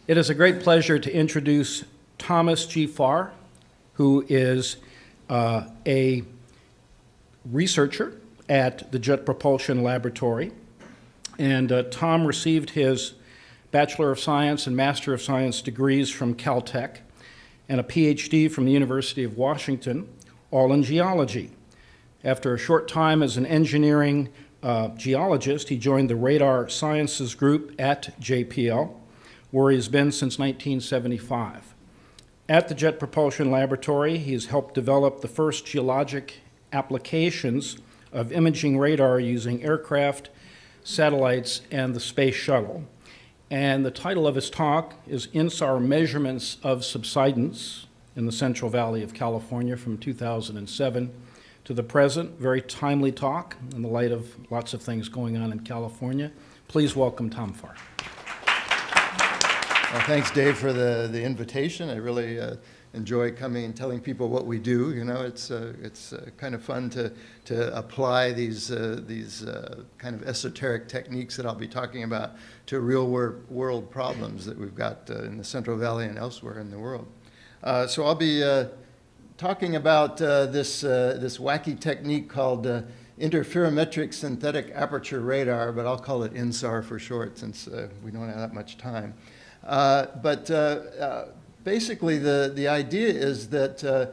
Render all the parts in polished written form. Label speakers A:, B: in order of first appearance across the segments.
A: It is a great pleasure to introduce Thomas G. Farr, who is a researcher at the Jet Propulsion Laboratory. And Tom received his Bachelor of Science and Master of Science degrees from Caltech and a PhD from the University of Washington, all in geology. After a short time as an engineering geologist, he joined the Radar Sciences Group at JPL, where he's been since 1975. At the Jet Propulsion Laboratory, he's helped develop the first geologic applications of imaging radar using aircraft, satellites, and the space shuttle. And the title of his talk is InSAR Measurements of Subsidence in the Central Valley of California from 2007 to the present. Very timely talk in the light of lots of things going on in California. Please welcome Tom Farr.
B: Well, thanks, Dave, for the invitation. I really enjoy coming and telling people what we do. You know, it's kind of fun to apply these kind of esoteric techniques that I'll be talking about to real world problems that we've got in the Central Valley and elsewhere in the world. So I'll be talking about this wacky technique called interferometric synthetic aperture radar, but I'll call it InSAR for short since we don't have that much time. Basically, the idea is that,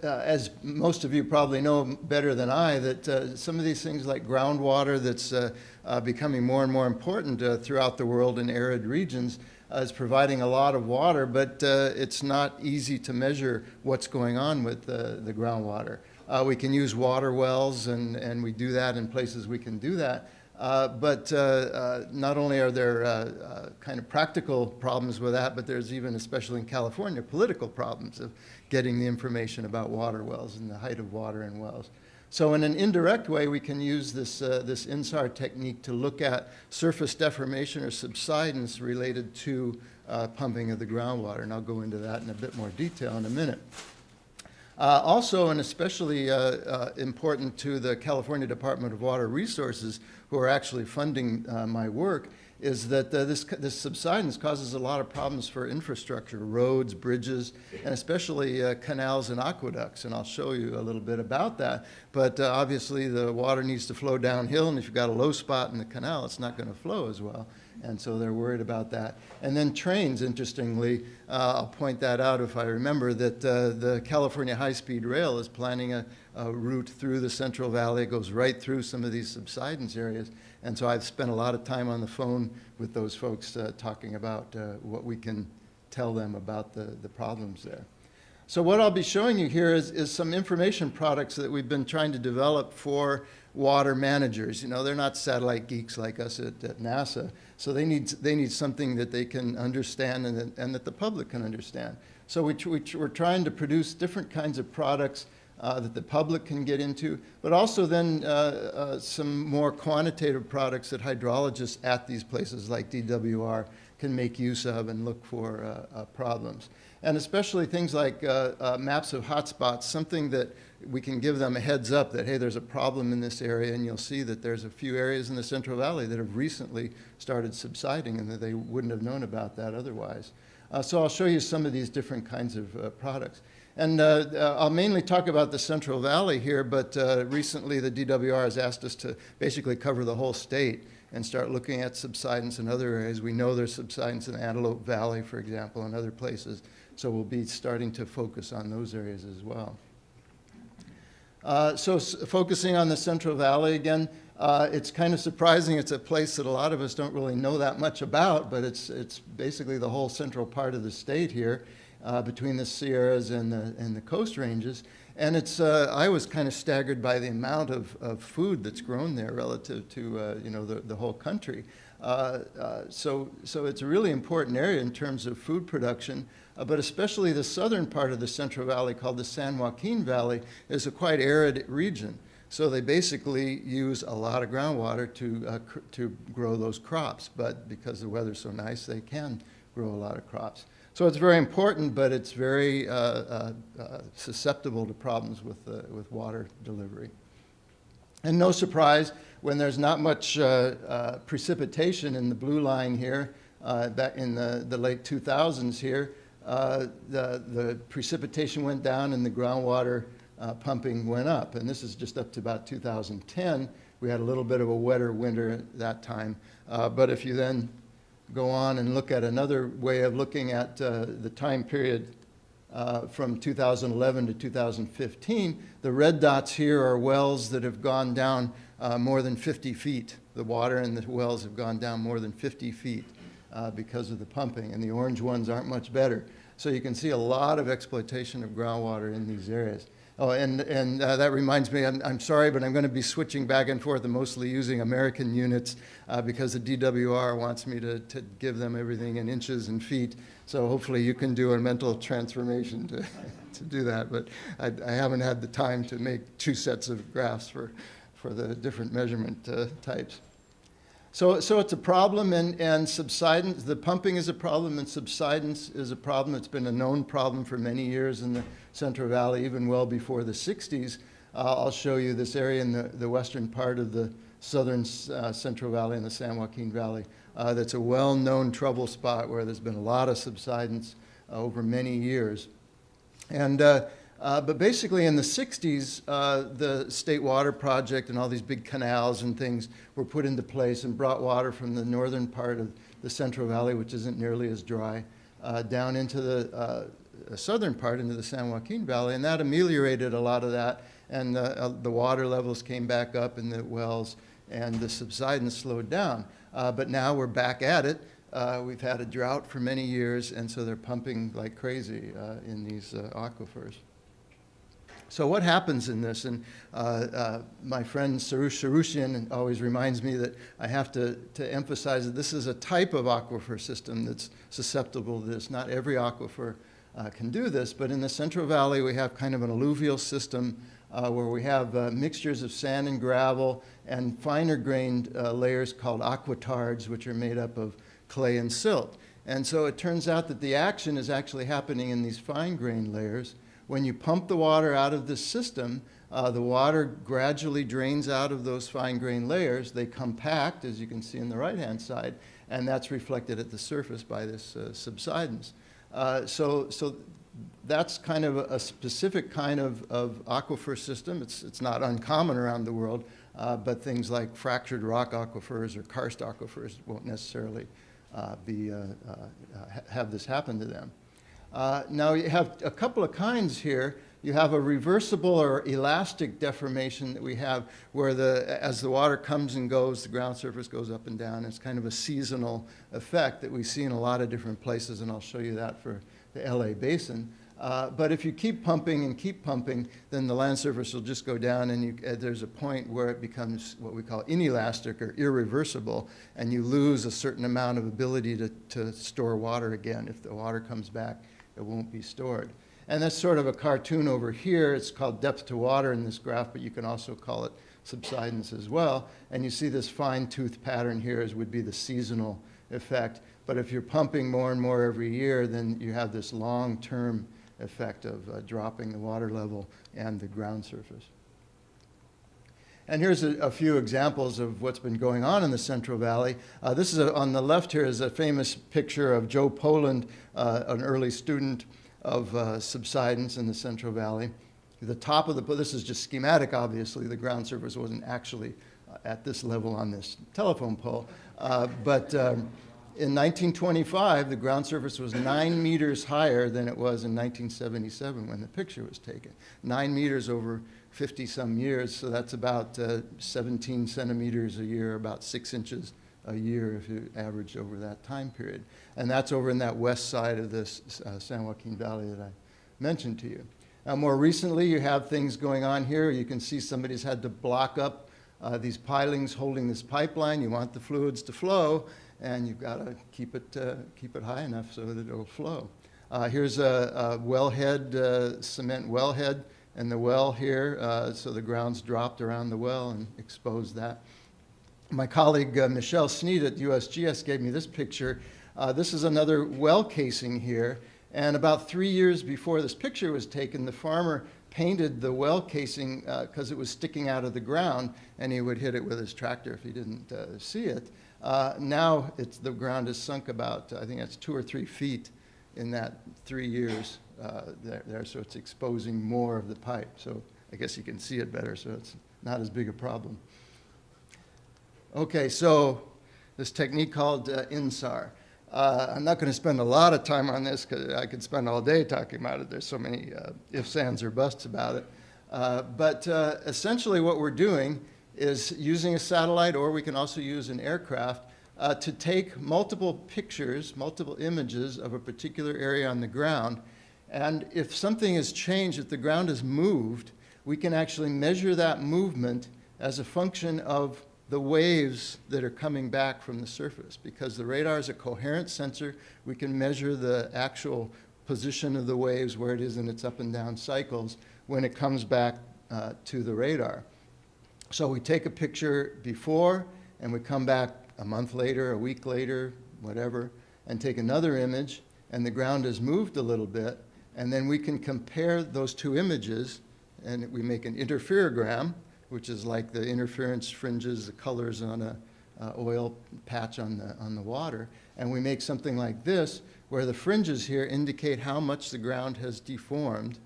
B: as most of you probably know better than I, that some of these things like groundwater that's becoming more and more important throughout the world in arid regions is providing a lot of water, but it's not easy to measure what's going on with the groundwater. We can use water wells, and we do that in places we can do that. But not only are there kind of practical problems with that, but there's even, especially in California, political problems of getting the information about water wells and the height of water in wells. So in an indirect way, we can use this InSAR technique to look at surface deformation or subsidence related to pumping of the groundwater, and I'll go into that in a bit more detail in a minute. Also, and especially important to the California Department of Water Resources, who are actually funding my work, is that this subsidence causes a lot of problems for infrastructure, roads, bridges, and especially canals and aqueducts. And I'll show you a little bit about that. But obviously, the water needs to flow downhill, and if you've got a low spot in the canal, it's not going to flow as well. And so they're worried about that. And then trains, interestingly, I'll point that out if I remember, that the California High-Speed Rail is planning a route through the Central Valley. It goes right through some of these subsidence areas. And so I've spent a lot of time on the phone with those folks talking about what we can tell them about the problems there. So what I'll be showing you here is some information products that we've been trying to develop for water managers. You know, they're not satellite geeks like us at NASA, so they need something that they can understand and that the public can understand. So we're trying to produce different kinds of products that the public can get into, but also then some more quantitative products that hydrologists at these places like DWR can make use of and look for problems. And especially things like maps of hotspots, something that we can give them a heads up that, hey, there's a problem in this area, and you'll see that there's a few areas in the Central Valley that have recently started subsiding and that they wouldn't have known about that otherwise. So I'll show you some of these different kinds of products. And I'll mainly talk about the Central Valley here, but recently the DWR has asked us to basically cover the whole state and start looking at subsidence in other areas. We know there's subsidence in Antelope Valley, for example, and other places. So we'll be starting to focus on those areas as well. Focusing on the Central Valley again, it's kind of surprising. It's a place that a lot of us don't really know that much about, but it's basically the whole central part of the state here, between the Sierras and the Coast Ranges. And I was kind of staggered by the amount of food that's grown there relative to the whole country. So it's a really important area in terms of food production, but especially the southern part of the Central Valley, called the San Joaquin Valley, is a quite arid region. So they basically use a lot of groundwater to grow those crops, but because the weather's so nice, they can grow a lot of crops. So it's very important, but it's very susceptible to problems with water delivery. And no surprise, when there's not much precipitation in the blue line here, back in the late 2000s here, the precipitation went down and the groundwater pumping went up. And this is just up to about 2010. We had a little bit of a wetter winter at that time. But if you then go on and look at another way of looking at the time period from 2011 to 2015, the red dots here are wells that have gone down more than 50 feet. The water in the wells have gone down more than 50 feet because of the pumping, and the orange ones aren't much better. So you can see a lot of exploitation of groundwater in these areas. Oh, and that reminds me, I'm sorry, but I'm going to be switching back and forth and mostly using American units because the DWR wants me to give them everything in inches and feet. So hopefully you can do a mental transformation to do that. But I haven't had the time to make two sets of graphs for the different measurement types. So it's a problem, and subsidence, the pumping is a problem, and subsidence is a problem. It's been a known problem for many years in the Central Valley, even well before the 60s. I'll show you this area in the western part of the southern Central Valley and the San Joaquin Valley. That's a well-known trouble spot where there's been a lot of subsidence over many years. And but basically in the 60s, the State Water Project and all these big canals and things were put into place and brought water from the northern part of the Central Valley, which isn't nearly as dry, down into the southern part, into the San Joaquin Valley, and that ameliorated a lot of that, and the water levels came back up in the wells, and the subsidence slowed down. But now we're back at it. We've had a drought for many years, and so they're pumping like crazy in these aquifers. So what happens in this? And my friend Sarush Sarushian always reminds me that I have to emphasize that this is a type of aquifer system that's susceptible to this. Not every aquifer can do this, but in the Central Valley we have kind of an alluvial system where we have mixtures of sand and gravel and finer grained layers called aquitards, which are made up of clay and silt. And so it turns out that the action is actually happening in these fine grained layers. When you pump the water out of this system, the water gradually drains out of those fine-grained layers. They compact, as you can see on the right-hand side, and that's reflected at the surface by this subsidence. So that's kind of a specific kind of aquifer system. It's not uncommon around the world, but things like fractured rock aquifers or karst aquifers won't necessarily have this happen to them. Now you have a couple of kinds here. You have a reversible or elastic deformation that we have where as the water comes and goes, the ground surface goes up and down. It's kind of a seasonal effect that we see in a lot of different places, and I'll show you that for the LA basin. But if you keep pumping, then the land surface will just go down, and there's a point where it becomes what we call inelastic or irreversible, and you lose a certain amount of ability to store water again. If the water comes back, it won't be stored. And that's sort of a cartoon over here. It's called depth to water in this graph, but you can also call it subsidence as well. And you see this fine-tooth pattern here as would be the seasonal effect. But if you're pumping more and more every year, then you have this long-term effect of dropping the water level and the ground surface. And here's a few examples of what's been going on in the Central Valley. This is on the left here is a famous picture of Joe Poland, an early student of subsidence in the Central Valley. The top of this is just schematic, obviously. The ground surface wasn't actually at this level on this telephone pole. But in 1925, the ground surface was 9 meters higher than it was in 1977 when the picture was taken. 9 meters over 50-some years, so that's about 17 centimeters a year, about 6 inches a year if you average over that time period. And that's over in that west side of this San Joaquin Valley that I mentioned to you. Now, more recently, you have things going on here. You can see somebody's had to block up these pilings holding this pipeline. You want the fluids to flow, and you've got to keep it high enough so that it'll flow. Here's a wellhead, cement wellhead, and the well here, so the ground's dropped around the well and exposed that. My colleague Michelle Sneed at USGS gave me this picture. This is another well casing here, and about 3 years before this picture was taken, the farmer painted the well casing because it was sticking out of the ground, and he would hit it with his tractor if he didn't see it. Now the ground is sunk about, I think that's 2 or 3 feet in that 3 years there, so it's exposing more of the pipe. So I guess you can see it better, so it's not as big a problem. Okay, so this technique called InSAR. I'm not going to spend a lot of time on this because I could spend all day talking about it. There's so many ifs, ands, or buts about it. But essentially what we're doing is using a satellite, or we can also use an aircraft, to take multiple pictures, multiple images of a particular area on the ground. And if something has changed, if the ground has moved, we can actually measure that movement as a function of the waves that are coming back from the surface. Because the radar is a coherent sensor, we can measure the actual position of the waves, where it is in its up and down cycles, when it comes back to the radar. So we take a picture before, and we come back a month later, a week later, whatever, and take another image, and the ground has moved a little bit, and then we can compare those two images, and we make an interferogram, which is like the interference fringes, the colors on a oil patch on the water. And we make something like this, where the fringes here indicate how much the ground has deformed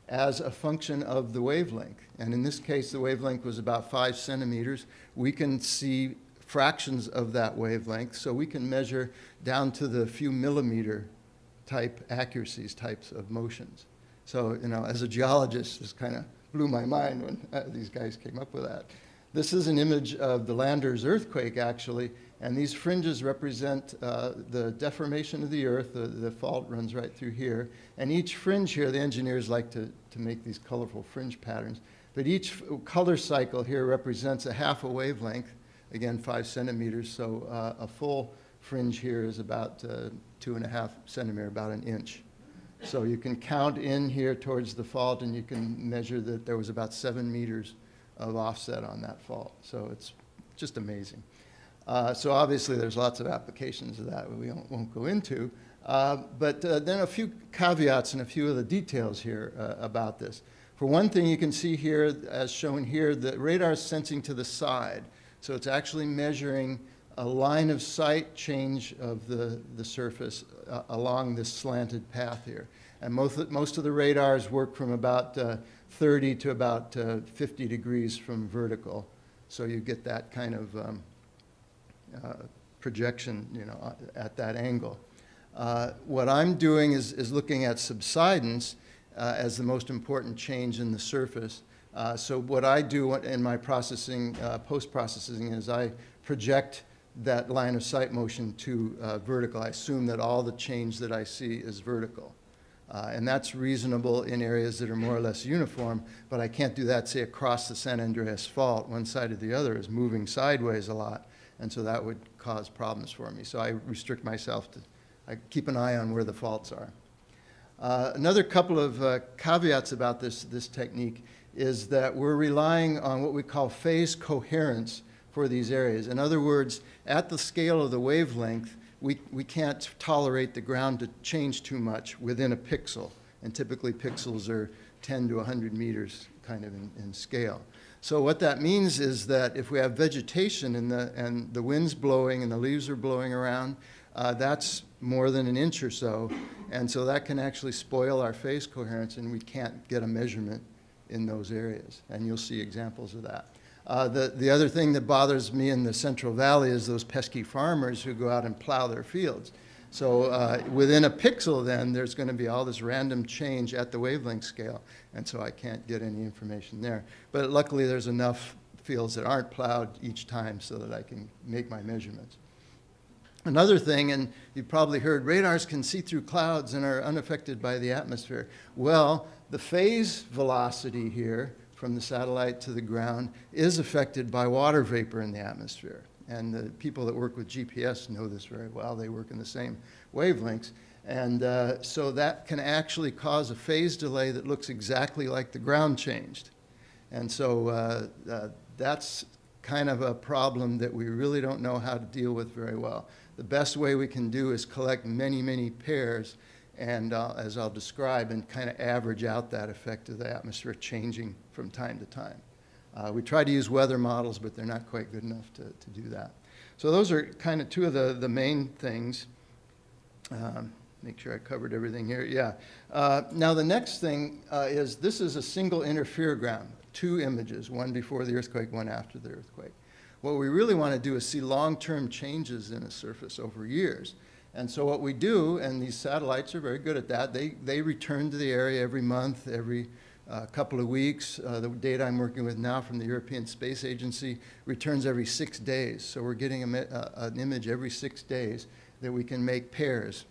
B: as a function of the wavelength. And in this case, the wavelength was about 5 centimeters. We can see fractions of that wavelength, so we can measure down to the few millimeter type accuracies, types of motions. So, you know, as a geologist, this kind of blew my mind when these guys came up with that. This is an image of the Landers earthquake, actually, and these fringes represent the deformation of the earth. The fault runs right through here. And each fringe here, the engineers like to make these colorful fringe patterns, but each color cycle here represents a half a wavelength, again, 5 centimeters, so a full fringe here is about 2.5 centimeters, about an inch. So you can count in here towards the fault, and you can measure that there was about 7 meters of offset on that fault. So it's just amazing. So obviously there's lots of applications of that we won't go into. But then a few caveats and a few of the details here about this. For one thing, you can see here, as shown here, the radar is sensing to the side. So it's actually measuring a line of sight change of the surface along this slanted path here. And most of the radars work from about 30 to about 50 degrees from vertical. So you get that kind of projection, you know, at that angle. What I'm doing is looking at subsidence as the most important change in the surface. So what I do in my processing, post-processing, is I project that line of sight motion to vertical. I assume that all the change that I see is vertical. And that's reasonable in areas that are more or less uniform, but I can't do that, say, across the San Andreas Fault. One side or the other is moving sideways a lot, and so that would cause problems for me. So I restrict myself to, I keep an eye on where the faults are. Another couple of caveats about this technique is that we're relying on what we call phase coherence for these areas. In other words, at the scale of the wavelength, we can't tolerate the ground to change too much within a pixel. And typically pixels are 10 to 100 meters kind of in scale. So what that means is that if we have vegetation and the wind's blowing and the leaves are blowing around, that's more than an inch or so. And so that can actually spoil our phase coherence, and we can't get a measurement in those areas. And you'll see examples of that. The other thing that bothers me in the Central Valley is those pesky farmers who go out and plow their fields. So within a pixel, then, there's going to be all this random change at the wavelength scale, and so I can't get any information there. But luckily, there's enough fields that aren't plowed each time so that I can make my measurements. Another thing, and you've probably heard, radars can see through clouds and are unaffected by the atmosphere. Well, the phase velocity here from the satellite to the ground is affected by water vapor in the atmosphere. And the people that work with GPS know this very well. They work in the same wavelengths. And so that can actually cause a phase delay that looks exactly like the ground changed. And so that's kind of a problem that we really don't know how to deal with very well. The best way we can do is collect many, many pairs and as I'll describe, and kind of average out that effect of the atmosphere changing from time to time. We try to use weather models, but they're not quite good enough to do that. So those are kind of two of the main things. Make sure I covered everything here. Yeah. Now the next thing is this is a single interferogram, 2 images, one before the earthquake, one after the earthquake. What we really want to do is see long-term changes in a surface over years. And so what we do, and these satellites are very good at that, they return to the area every month, every couple of weeks. The data I'm working with now from the European Space Agency returns every 6 days. So we're getting an image every 6 days that we can make pairs.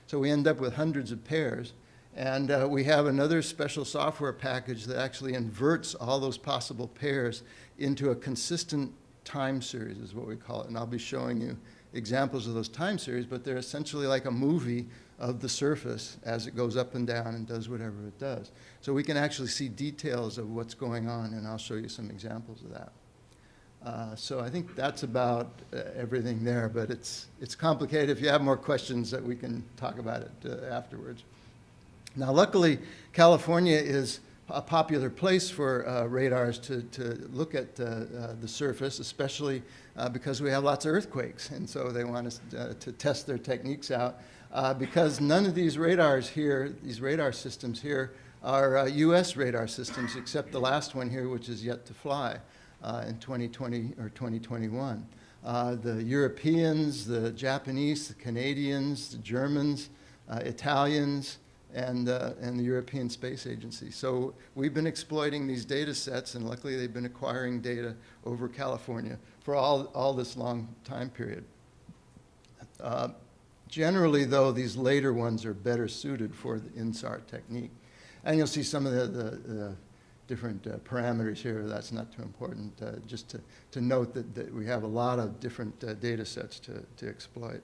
B: So we end up with hundreds of pairs. And we have another special software package that actually inverts all those possible pairs into a consistent time series, is what we call it. And I'll be showing you examples of those time series, but they're essentially like a movie of the surface as it goes up and down and does whatever it does. So we can actually see details of what's going on, and I'll show you some examples of that. So I think that's about everything there, but it's complicated. If you have more questions, that we can talk about it afterwards. Now, luckily, California is a popular place for radars to look at the surface, especially because we have lots of earthquakes, and so they want us to test their techniques out. Because none of these radars here, these radar systems here, are US radar systems, except the last one here, which is yet to fly in 2020 or 2021. The Europeans, the Japanese, the Canadians, the Germans, Italians, and the European Space Agency. So we've been exploiting these data sets, and luckily they've been acquiring data over California for all this long time period. Generally, though, these later ones are better suited for the InSAR technique. And you'll see some of the different parameters here. That's not too important, just to note that we have a lot of different data sets to exploit.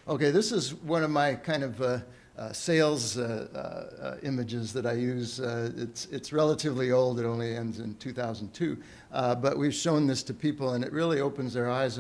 B: Okay, this is one of my kind of sales images that I use. It's relatively old. It only ends in 2002. But we've shown this to people, and it really opens their eyes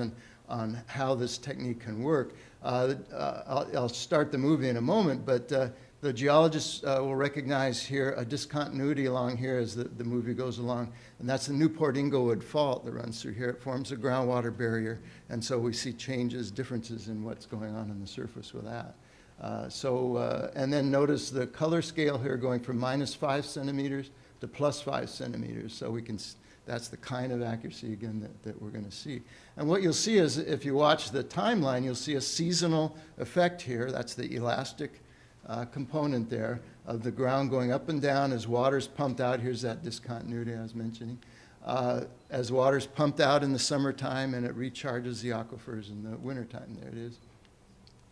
B: on how this technique can work. I'll start the movie in a moment, but the geologists will recognize here a discontinuity along here as the movie goes along, and that's the Newport-Inglewood Fault that runs through here. It forms a groundwater barrier, and so we see changes, differences in what's going on the surface with that. And then notice the color scale here going from -5 centimeters to +5 centimeters. So we can, that's the kind of accuracy, again, that we're going to see. And what you'll see is, if you watch the timeline, you'll see a seasonal effect here. That's the elastic component there of the ground going up and down as water's pumped out. Here's that discontinuity I was mentioning. As water's pumped out in the summertime, and it recharges the aquifers in the wintertime. There it is.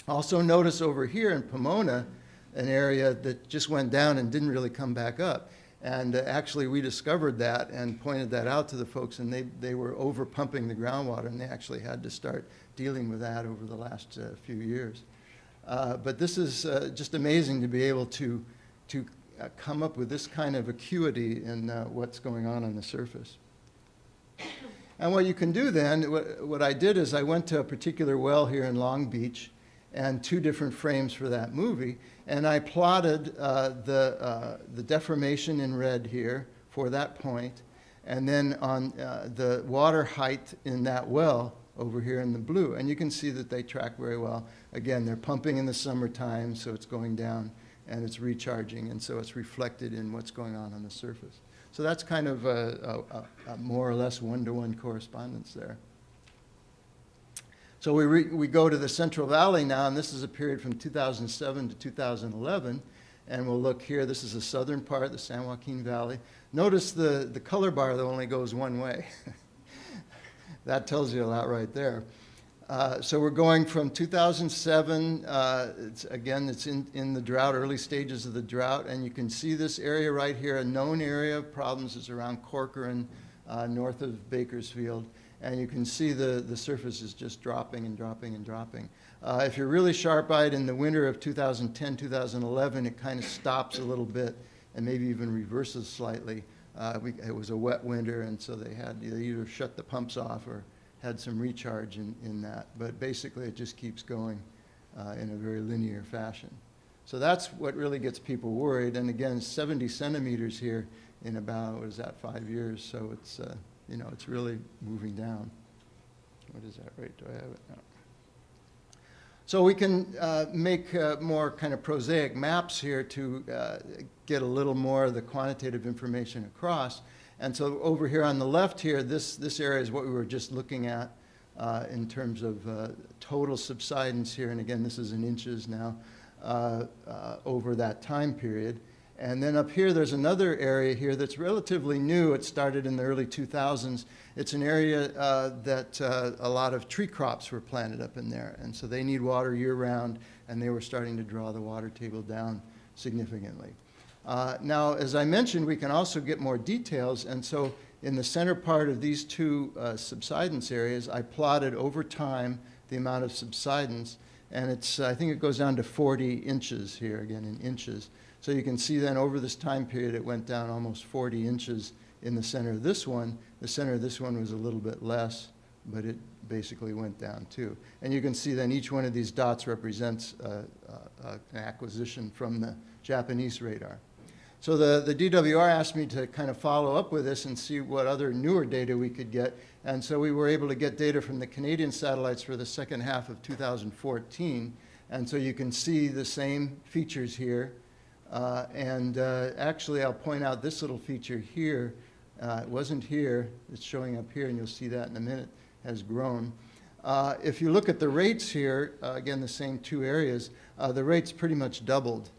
B: Also notice over here in Pomona, an area that just went down and didn't really come back up. And actually we discovered that and pointed that out to the folks, and they were over pumping the groundwater, and they actually had to start dealing with that over the last few years. But this is just amazing to be able to come up with this kind of acuity in what's going on the surface. And what you can do then, what I did is I went to a particular well here in Long Beach, and 2 different frames for that movie, and I plotted the deformation in red here for that point, and then on the water height in that well over here in the blue. And you can see that they track very well. Again, they're pumping in the summertime, so it's going down, and it's recharging, and so it's reflected in what's going on the surface. So that's kind of a more or less one-to-one correspondence there. So we go to the Central Valley now, and this is a period from 2007 to 2011. And we'll look here. This is the southern part, the San Joaquin Valley. Notice the color bar that only goes one way. That tells you a lot right there. So we're going from 2007. It's in the drought, early stages of the drought. And you can see this area right here. A known area of problems is around Corcoran, north of Bakersfield. And you can see the surface is just dropping and dropping and dropping. If you're really sharp-eyed in the winter of 2010, 2011, it kind of stops a little bit and maybe even reverses slightly. It was a wet winter, and so they either shut the pumps off or had some recharge in that. But basically, it just keeps going in a very linear fashion. So that's what really gets people worried. And again, 70 centimeters here in about, what is that, 5 years. So it's, you know, it's really moving down. What is that rate? Do I have it? No. So we can make more kind of prosaic maps here to get a little more of the quantitative information across. And so over here on the left here, this area is what we were just looking at in terms of total subsidence here. And again, this is in inches now over that time period. And then up here, there's another area here that's relatively new. It started in the early 2000s. It's an area that a lot of tree crops were planted up in there. And so they need water year-round, and they were starting to draw the water table down significantly. Now, as I mentioned, we can also get more details. And so in the center part of these two subsidence areas, I plotted over time the amount of subsidence. And it's, I think it goes down to 40 inches here, again, in inches. So you can see then over this time period, it went down almost 40 inches in the center of this one. The center of this one was a little bit less, but it basically went down too. And you can see then each one of these dots represents an acquisition from the Japanese radar. So the DWR asked me to kind of follow up with this and see what other newer data we could get. And so we were able to get data from the Canadian satellites for the second half of 2014. And so you can see the same features here. Actually, I'll point out this little feature here. It wasn't here. It's showing up here, and you'll see that in a minute, has grown. If you look at the rates here, again, the same two areas, the rates pretty much doubled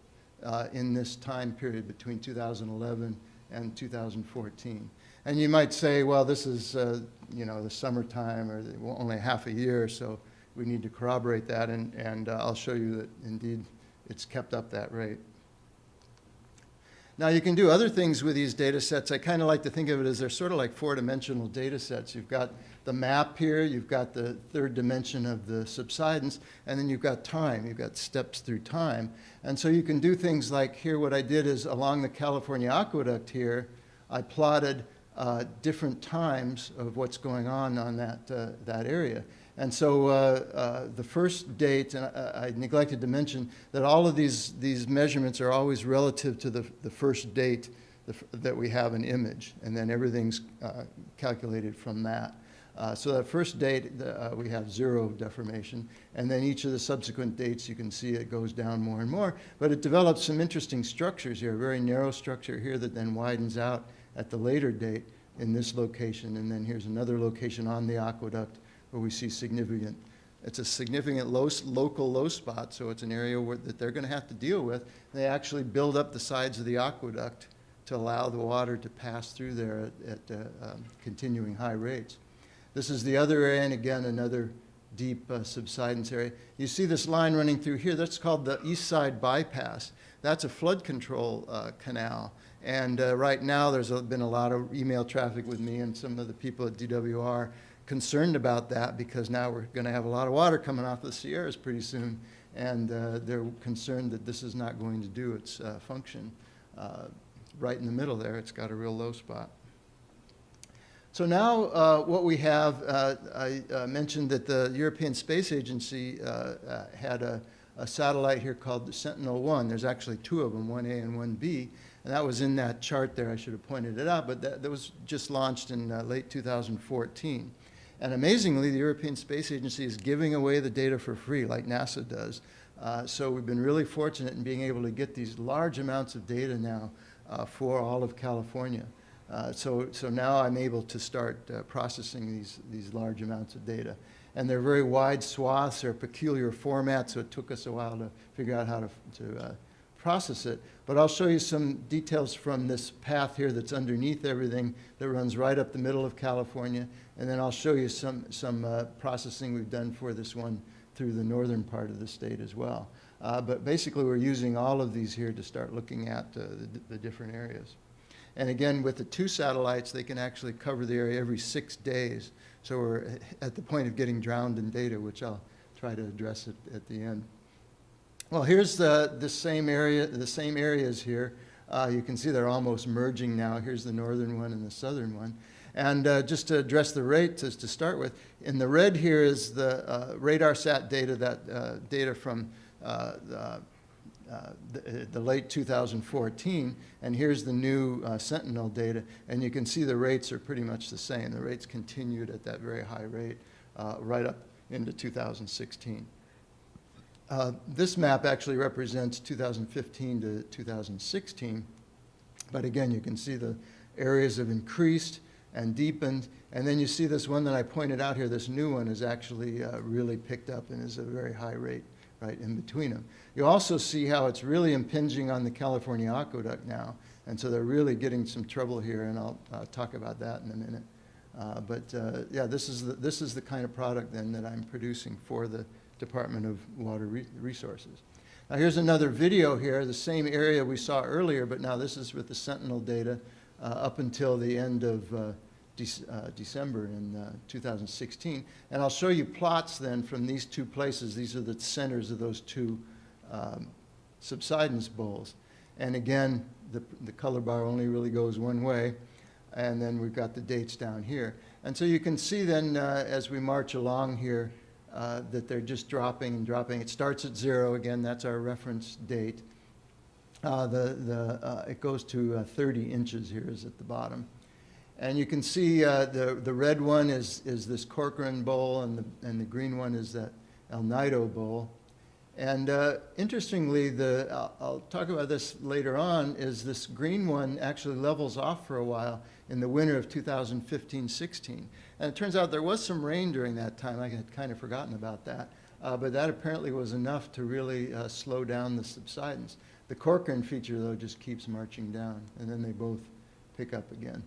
B: in this time period between 2011 and 2014. And you might say, well, this is, you know, the summertime or only half a year, so we need to corroborate that, and I'll show you that, indeed, it's kept up that rate. Now, you can do other things with these data sets. I kind of like to think of it as they're sort of like four-dimensional data sets. You've got the map here, you've got the third dimension of the subsidence, and then you've got time. You've got steps through time. And so you can do things like here, what I did is along the California aqueduct here, I plotted different times of what's going on that area. And so the first date, and I neglected to mention that all of these measurements are always relative to the first date that we have an image, and then everything's calculated from that. So that first date, we have 0 deformation, and then each of the subsequent dates, you can see it goes down more and more. But it develops some interesting structures here, a very narrow structure here that then widens out at the later date in this location, and then here's another location on the aqueduct where we see significant, it's a significant local low spot, so it's an area that they're going to have to deal with. They actually build up the sides of the aqueduct to allow the water to pass through there at continuing high rates. This is the other area, and again, another deep subsidence area. You see this line running through here, that's called the East Side Bypass. That's a flood control canal. And right now, there's been a lot of email traffic with me and some of the people at DWR concerned about that, because now we're going to have a lot of water coming off the Sierras pretty soon, and they're concerned that this is not going to do its function. Right in the middle there, it's got a real low spot. So now what we have, I mentioned that the European Space Agency had a satellite here called the Sentinel-1. There's actually 2 of them, 1A and 1B, and that was in that chart there. I should have pointed it out, but that was just launched in late 2014. And amazingly, the European Space Agency is giving away the data for free, like NASA does. So we've been really fortunate in being able to get these large amounts of data now for all of California. So now I'm able to start processing these large amounts of data. And they're very wide swaths, they're peculiar formats, so it took us a while to figure out how to process it. But I'll show you some details from this path here that's underneath everything that runs right up the middle of California. And then I'll show you some processing we've done for this one through the northern part of the state as well. But basically, we're using all of these here to start looking at the different areas. And again, with the 2 satellites, they can actually cover the area every 6 days. So we're at the point of getting drowned in data, which I'll try to address at the end. Well, here's the same area, the same areas here. You can see they're almost merging now. Here's the northern one and the southern one. And just to address the rate to start with, in the red here is the RadarSat data, that data from the late 2014, and here's the new Sentinel data, and you can see the rates are pretty much the same. The rates continued at that very high rate right up into 2016. This map actually represents 2015 to 2016, but again, you can see the areas have increased and deepened, and then you see this one that I pointed out here, this new one is actually really picked up and is a very high rate right in between them. You also see how it's really impinging on the California aqueduct now, and so they're really getting some trouble here, and I'll talk about that in a minute. Yeah, this is the kind of product then that I'm producing for the Department of Water Resources. Now here's another video here, the same area we saw earlier, but now this is with the Sentinel data up until the end of December in 2016. And I'll show you plots then from these two places. These are the centers of those two subsidence bowls. And again, the color bar only really goes one way. And then we've got the dates down here. And so you can see then as we march along here that they're just dropping and dropping. It starts at 0. Again, that's our reference date. It goes to 30 inches here is at the bottom. And you can see the red one is this Corcoran bowl, and the green one is that El Nido bowl. And interestingly, I'll talk about this later on, is this green one actually levels off for a while in the winter of 2015-16. And it turns out there was some rain during that time. I had kind of forgotten about that. But that apparently was enough to really slow down the subsidence. The Corcoran feature, though, just keeps marching down, and then they both pick up again.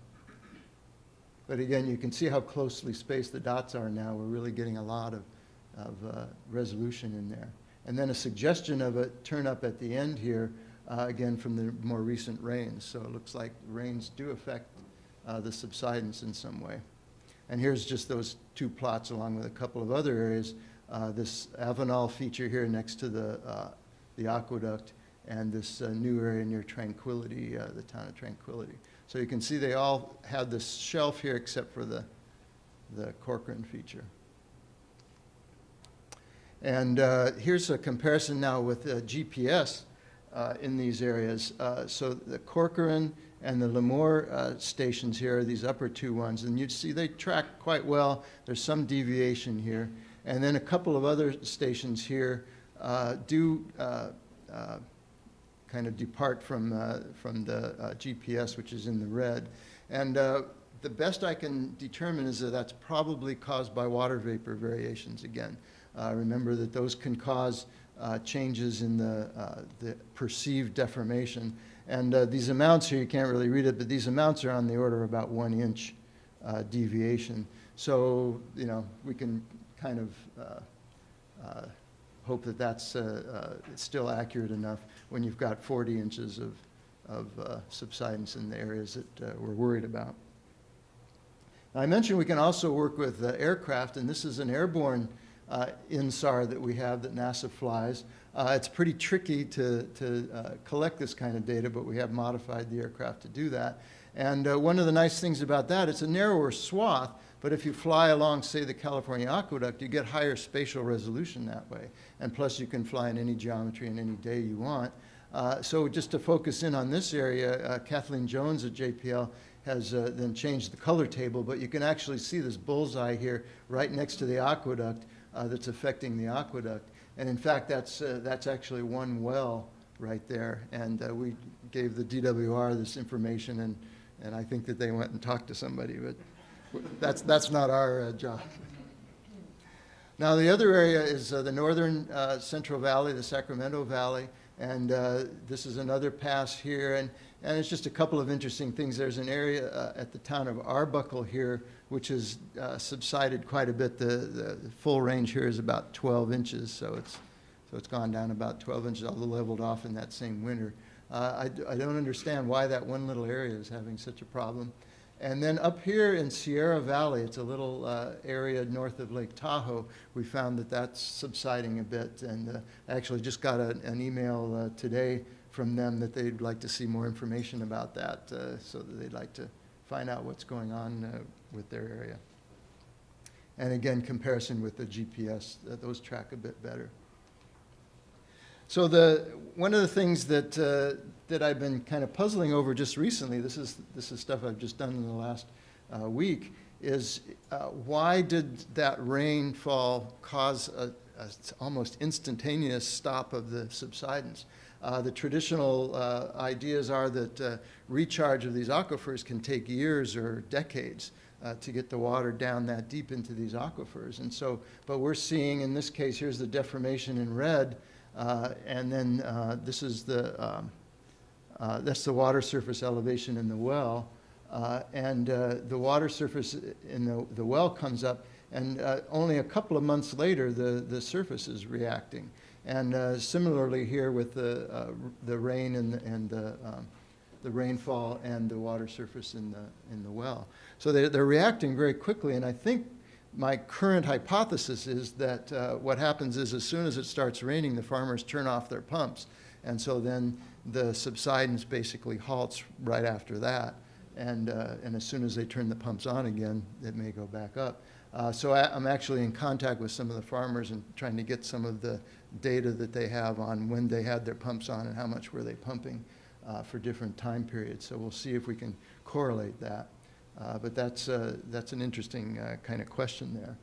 B: But again, you can see how closely spaced the dots are now. We're really getting a lot of resolution in there. And then a suggestion of a turn up at the end here, again, from the more recent rains. So it looks like rains do affect the subsidence in some way. And here's just those two plots along with a couple of other areas. This Avenal feature here next to the aqueduct, and this new area near Tranquility, the town of Tranquility. So you can see they all have this shelf here except for the Corcoran feature. And here's a comparison now with GPS in these areas. So the Corcoran and the Lemoore stations here are these upper two ones, and you'd see they track quite well. There's some deviation here. And then a couple of other stations here do kind of depart from the GPS, which is in the red. And the best I can determine is that that's probably caused by water vapor variations again. Remember that those can cause changes in the perceived deformation. And these amounts here, you can't really read it, but these amounts are on the order of about 1 inch deviation. So, you know, we can kind of hope that that's still accurate enough when you've got 40 inches of subsidence in the areas that we're worried about. Now, I mentioned we can also work with aircraft, and this is an airborne InSAR that we have that NASA flies. It's pretty tricky to collect this kind of data, but we have modified the aircraft to do that. And one of the nice things about that, it's a narrower swath, but if you fly along, say, the California aqueduct, you get higher spatial resolution that way. And plus, you can fly in any geometry and any day you want. So just to focus in on this area, Kathleen Jones at JPL has then changed the color table, but you can actually see this bullseye here right next to the aqueduct that's affecting the aqueduct. And in fact, that's actually one well right there. And we gave the DWR this information, and I think that they went and talked to somebody, but that's not our job. Now, the other area is the northern Central Valley, the Sacramento Valley, and this is another pass here, and it's just a couple of interesting things. There's an area at the town of Arbuckle here, which has subsided quite a bit. The full range here is about 12 inches, so it's gone down about 12 inches, although leveled off in that same winter. I don't understand why that one little area is having such a problem. And then up here in Sierra Valley, it's a little area north of Lake Tahoe, we found that that's subsiding a bit. And I actually just got an email today from them that they'd like to see more information about that, so that they'd like to find out what's going on with their area. And again, comparison with the GPS, those track a bit better. So one of the things that I've been kind of puzzling over just recently, this is stuff I've just done in the last week, is why did that rainfall cause a almost instantaneous stop of the subsidence? The traditional ideas are that recharge of these aquifers can take years or decades to get the water down that deep into these aquifers. And so, but we're seeing in this case, here's the deformation in red, and then this is that's the water surface elevation in the well. The water surface in the well comes up, and only a couple of months later, the surface is reacting. And similarly here with the rain and the rainfall and the water surface in the well. So they're reacting very quickly, and I think my current hypothesis is that what happens is as soon as it starts raining, the farmers turn off their pumps, and so then the subsidence basically halts right after that. And as soon as they turn the pumps on again, it may go back up. So I'm actually in contact with some of the farmers and trying to get some of the data that they have on when they had their pumps on and how much were they pumping for different time periods. So we'll see if we can correlate that. But that's an interesting kind of question there.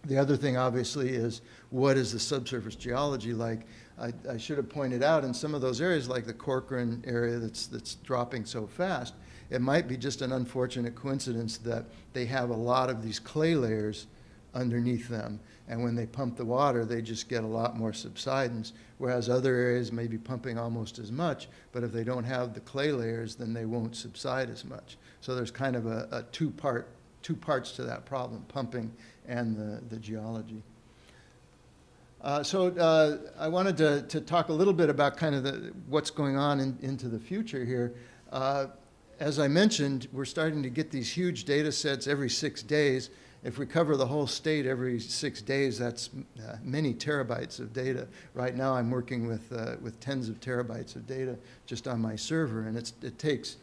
B: The other thing, obviously, is what is the subsurface geology like? I should have pointed out in some of those areas, like the Corcoran area that's dropping so fast, it might be just an unfortunate coincidence that they have a lot of these clay layers underneath them. And when they pump the water, they just get a lot more subsidence, whereas other areas may be pumping almost as much, but if they don't have the clay layers, then they won't subside as much. So there's kind of a two parts to that problem, pumping and the geology. So I wanted to talk a little bit about kind of what's going on into the future here. As I mentioned, we're starting to get these huge data sets every 6 days. If we cover the whole state every 6 days, that's many terabytes of data. Right now I'm working with tens of terabytes of data just on my server, and it takes,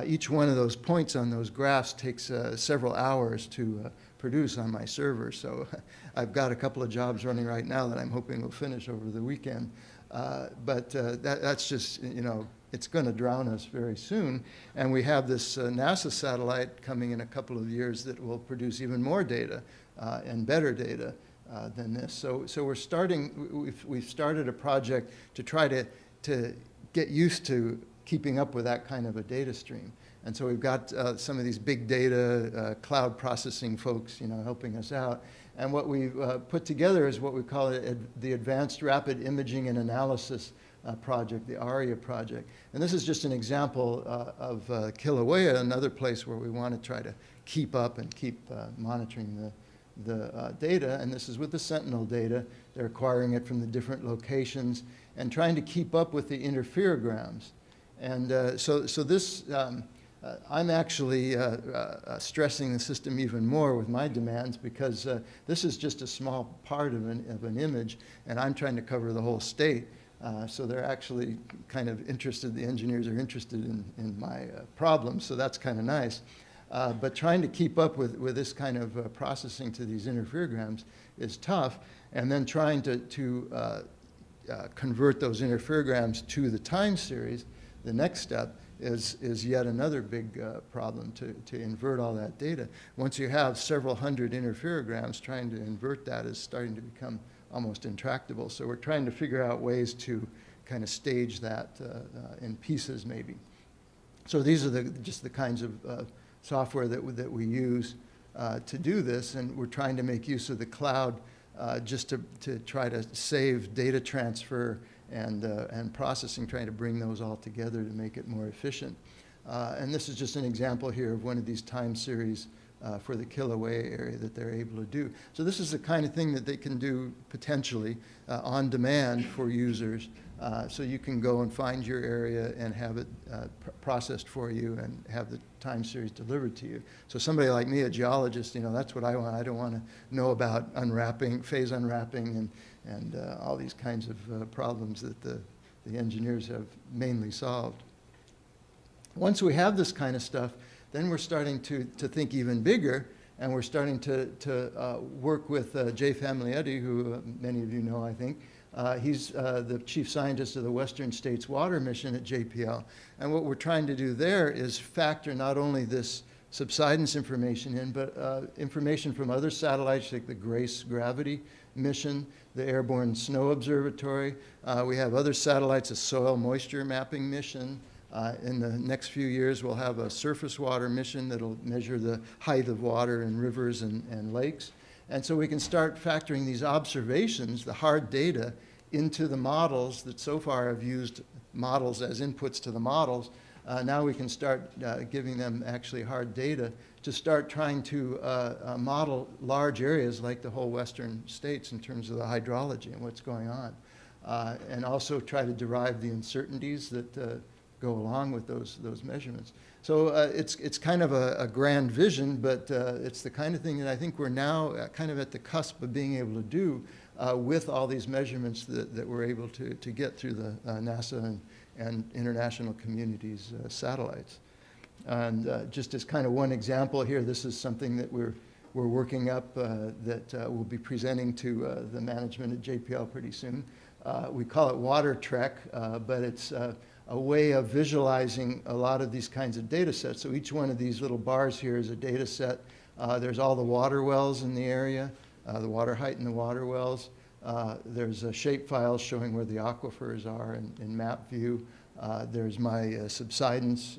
B: each one of those points on those graphs takes several hours to produce on my server. So I've got a couple of jobs running right now that I'm hoping will finish over the weekend. But that's just, you know, it's going to drown us very soon. And we have this NASA satellite coming in a couple of years that will produce even more data and better data than this. So we're starting, we've started a project to try to get used to keeping up with that kind of a data stream. And so we've got some of these big data cloud processing folks, you know, helping us out. And what we've put together is what we call the Advanced Rapid Imaging and Analysis project, the ARIA project. And this is just an example of Kilauea, another place where we want to try to keep up and keep monitoring the data. And this is with the Sentinel data. They're acquiring it from the different locations and trying to keep up with the interferograms. And so this, I'm actually stressing the system even more with my demands because this is just a small part of an image, and I'm trying to cover the whole state. So they're actually kind of interested, the engineers are interested in my problems, so that's kind of nice. But trying to keep up with this kind of processing to these interferograms is tough, and then trying to convert those interferograms to the time series, the next step is yet another big problem to invert all that data. Once you have several hundred interferograms, trying to invert that is starting to become almost intractable. So we're trying to figure out ways to kind of stage that in pieces maybe. So these are just the kinds of software that we use to do this, and we're trying to make use of the cloud just to try to save data transfer and processing, trying to bring those all together to make it more efficient. And this is just an example here of one of these time series for the Kilauea area that they're able to do. So this is the kind of thing that they can do potentially on demand for users. So you can go and find your area and have it processed for you and have the time series delivered to you. So somebody like me, a geologist, you know, that's what I want. I don't want to know about unwrapping, phase unwrapping, and all these kinds of problems that the engineers have mainly solved. Once we have this kind of stuff, then we're starting to think even bigger, and we're starting to work with Jay Famiglietti, who many of you know, I think. He's the chief scientist of the Western States Water Mission at JPL. And what we're trying to do there is factor not only this subsidence information in, but information from other satellites like the GRACE gravity mission, the Airborne Snow Observatory. We have other satellites, a soil moisture mapping mission. In the next few years, we'll have a surface water mission that'll measure the height of water in rivers and lakes. And so we can start factoring these observations, the hard data, into the models that so far have used models as inputs to the models. Now we can start giving them actually hard data to start trying to model large areas like the whole western states in terms of the hydrology and what's going on. And also try to derive the uncertainties that go along with those measurements. So it's kind of a grand vision, but it's the kind of thing that I think we're now kind of at the cusp of being able to do with all these measurements that we're able to get through the NASA and international community's satellites. And just as kind of one example here, this is something that we're working up that we'll be presenting to the management at JPL pretty soon. We call it Water Trek, but it's a way of visualizing a lot of these kinds of data sets. So each one of these little bars here is a data set. There's all the water wells in the area, the water height in the water wells. There's shape files showing where the aquifers are in map view. There's my subsidence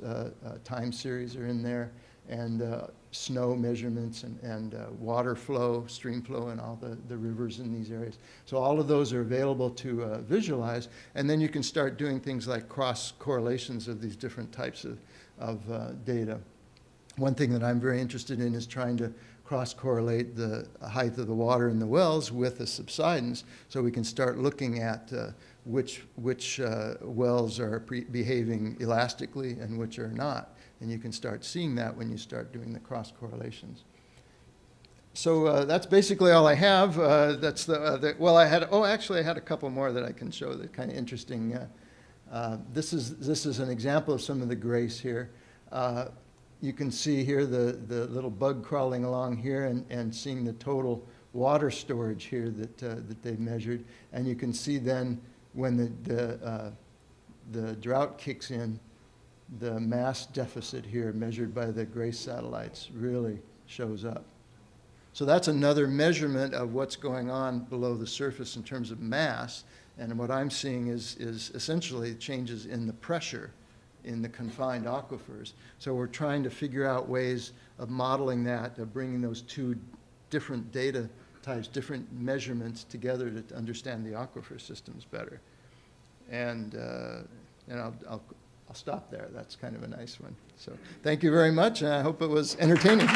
B: time series are in there, and snow measurements and water flow, stream flow, and all the rivers in these areas. So all of those are available to visualize, and then you can start doing things like cross correlations of these different types of data. One thing that I'm very interested in is trying to cross-correlate the height of the water in the wells with the subsidence, so we can start looking at which wells are behaving elastically and which are not. And you can start seeing that when you start doing the cross-correlations. So that's basically all I have. Well, actually I had a couple more that I can show that are kind of interesting. This is an example of some of the GRACE here. You can see here the little bug crawling along here and seeing the total water storage here that they measured. And you can see then when the drought kicks in, the mass deficit here measured by the GRACE satellites really shows up. So that's another measurement of what's going on below the surface in terms of mass. And what I'm seeing is essentially changes in the pressure in the confined aquifers. So we're trying to figure out ways of modeling that, of bringing those two different data types, different measurements together to understand the aquifer systems better. And I'll stop there. That's kind of a nice one. So thank you very much, and I hope it was entertaining.